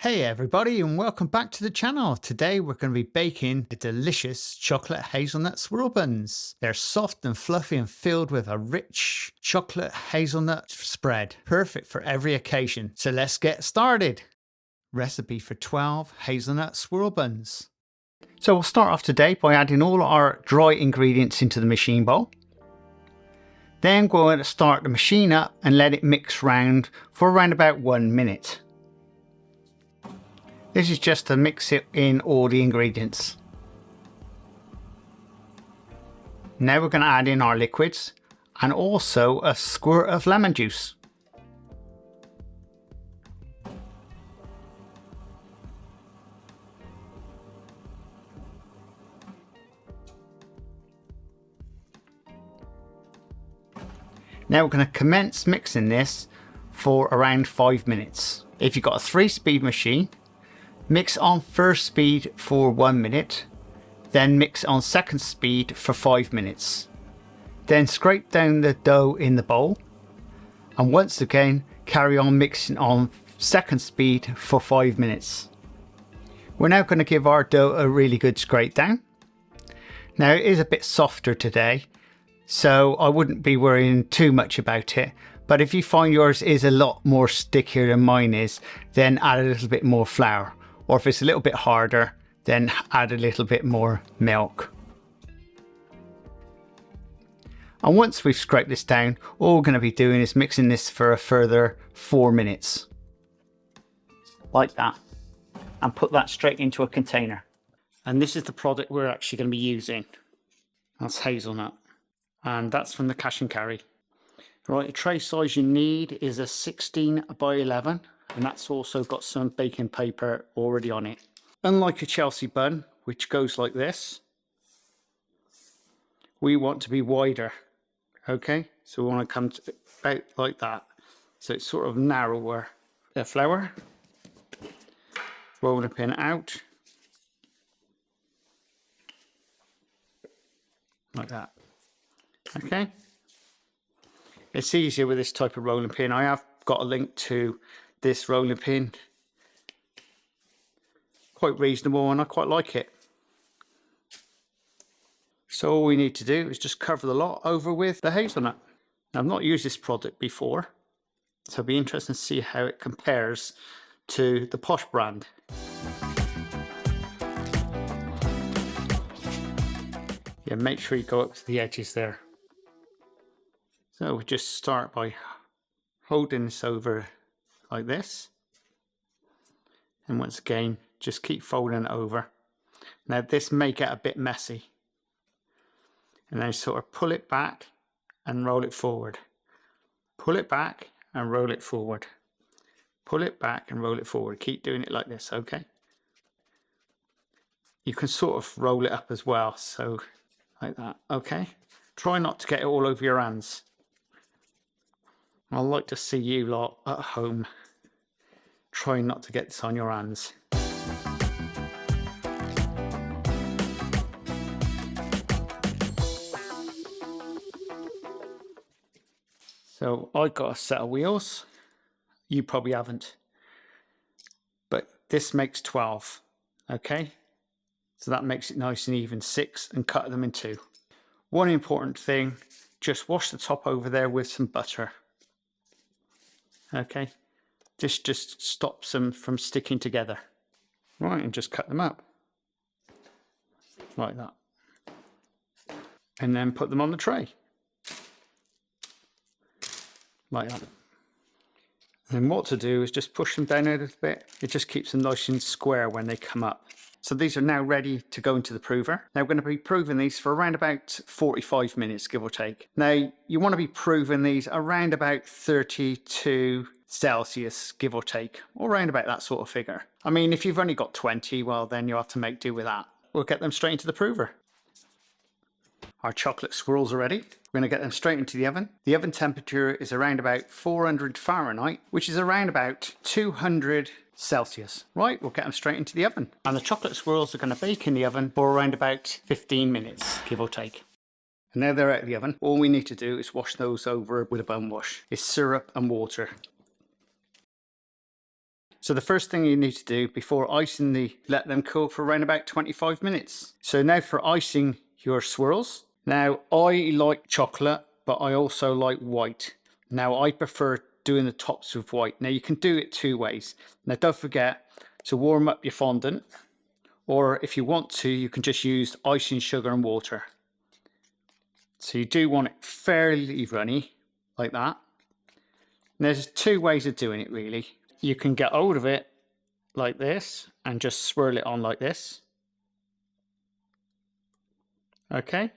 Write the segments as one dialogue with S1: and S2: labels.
S1: Hey everybody and welcome back to the channel. Today we're going to be baking the delicious chocolate hazelnut swirl buns. They're soft and fluffy and filled with a rich chocolate hazelnut spread, perfect for every occasion. So let's get started. Recipe for 12 hazelnut swirl buns. So we'll start off today by adding all our dry ingredients into the machine bowl. Then we're going to start the machine up and let it mix round for around about 1 minute. This is just to mix it in all the ingredients. Now we're going to add in our liquids and also a squirt of lemon juice. Now we're going to commence mixing this for around 5 minutes. If you've got a 3-speed machine, mix on first speed for 1 minute, then mix on second speed for 5 minutes. Then scrape down the dough in the bowl and once again carry on mixing on second speed for 5 minutes. We're now going to give our dough a really good scrape down. Now it is a bit softer today, so I wouldn't be worrying too much about it. But if you find yours is a lot more stickier than mine is, then add a little bit more flour. Or if it's a little bit harder, then add a little bit more milk. And once we've scraped this down, all we're going to be doing is mixing this for a further 4 minutes. Like that. And put that straight into a container. And this is the product we're actually going to be using. That's hazelnut. And that's from the cash and carry. Right, the tray size you need is a 16 by 11. And that's also got some baking paper already on it. Unlike a Chelsea bun, which goes like this, we want to be wider. Okay, so we want to come to about like that. So it's sort of narrower. The flour, roll the pin out. Like that. Okay. It's easier with this type of rolling pin. I have got a link to this rolling pin, quite reasonable, and I quite like it. So all we need to do is just cover the lot over with the hazelnut. Now, I've not used this product before, so it'll be interesting to see how it compares to the Posh brand. Yeah, make sure you go up to the edges there. So we just start by holding this over like this, and once again just keep folding it over. Now this may get a bit messy, and then sort of pull it back and roll it forward, pull it back and roll it forward, pull it back and roll it forward. Keep doing it like this. Okay, you can sort of roll it up as well, so like that. Okay, try not to get it all over your hands. I'd like to see you lot at home trying not to get this on your hands. So I've got a set of wheels. You probably haven't. But this makes 12. Okay? So that makes it nice and even, 6, and cut them in 2. One important thing, just wash the top over there with some butter. Okay? This just stops them from sticking together. Right, and just cut them up. Like that. And then put them on the tray. Like that. And what to do is just push them down a little bit. It just keeps them nice and square when they come up. So these are now ready to go into the prover. Now we're going to be proving these for around about 45 minutes, give or take. Now you want to be proving these around about 32 Celsius, give or take, or around about that sort of figure. I mean, if you've only got 20, well then you'll have to make do with that. We'll get them straight into the prover. Our chocolate swirls are ready. We're going to get them straight into the oven. The oven temperature is around about 400 Fahrenheit, which is around about 200 Celsius. Right, we'll get them straight into the oven. And the chocolate swirls are going to bake in the oven for around about 15 minutes, give or take. And now they're out of the oven. All we need to do is wash those over with a bone wash. It's syrup and water. So the first thing you need to do before icing let them cool for around about 25 minutes. So now for icing your swirls. Now I like chocolate, but I also like white. Now I prefer doing the tops with white. Now you can do it two ways. Now don't forget to warm up your fondant, or if you want to, you can just use icing sugar and water. So you do want it fairly runny, like that. And there's two ways of doing it really. You can get hold of it like this and just swirl it on like this. Okay.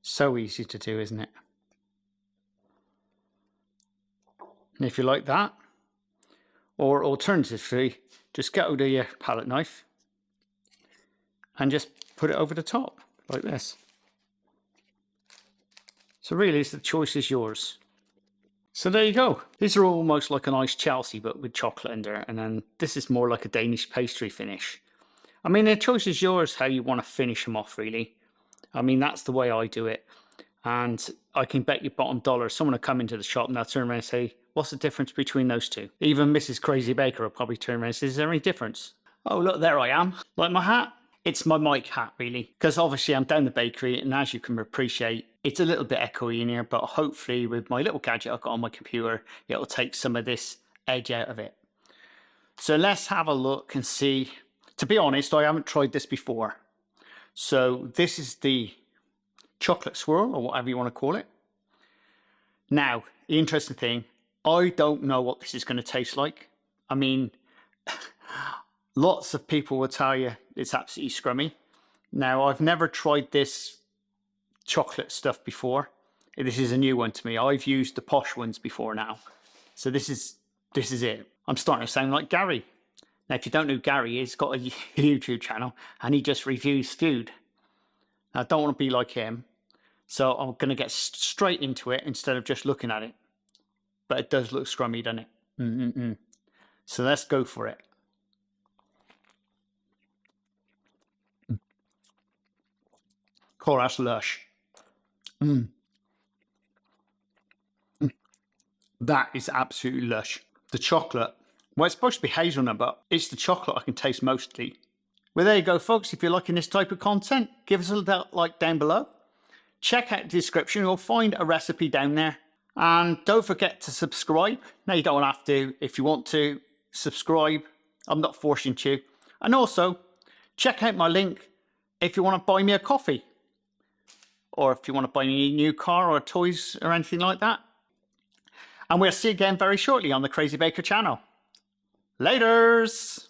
S1: So easy to do, isn't it? And if you like that, or alternatively, just get hold of your palette knife and just put it over the top like this. So really, the choice is yours. So there you go. These are almost like an iced Chelsea, but with chocolate in there. And then this is more like a Danish pastry finish. I mean, the choice is yours how you want to finish them off, really. I mean, that's the way I do it. And I can bet you bottom dollar someone will come into the shop and they'll turn around and say, what's the difference between those two? Even Mrs. Crazy Baker will probably turn around and say, is there any difference? Oh, look, there I am. Like my hat? It's my mic hat, really. Because obviously I'm down the bakery, and as you can appreciate, it's a little bit echoey in here, but hopefully with my little gadget I've got on my computer, it'll take some of this edge out of it. So let's have a look and see. To be honest, I haven't tried this before. So this is the chocolate swirl, or whatever you want to call it. Now, the interesting thing, I don't know what this is going to taste like. I mean, lots of people will tell you it's absolutely scrummy. Now, I've never tried this chocolate stuff before. This is a new one to me. I've used the posh ones before now. So this is it. I'm starting to sound like Gary. Now, if you don't know who Gary is, he's got a YouTube channel and he just reviews food. Now, I don't want to be like him. So I'm going to get straight into it instead of just looking at it. But it does look scrummy, doesn't it? So let's go for it. Oh, that's lush. That is absolutely lush. The chocolate, well, it's supposed to be hazelnut, but it's the chocolate I can taste mostly. Well, there you go, folks. If you're liking this type of content, give us a like down below. Check out the description. You'll find a recipe down there. And don't forget to subscribe. Now, you don't have to. If you want to subscribe, I'm not forcing you. And also, check out my link if you want to buy me a coffee. Or if you want to buy me a new car or toys or anything like that. And we'll see you again very shortly on the Crazy Baker channel. Laters!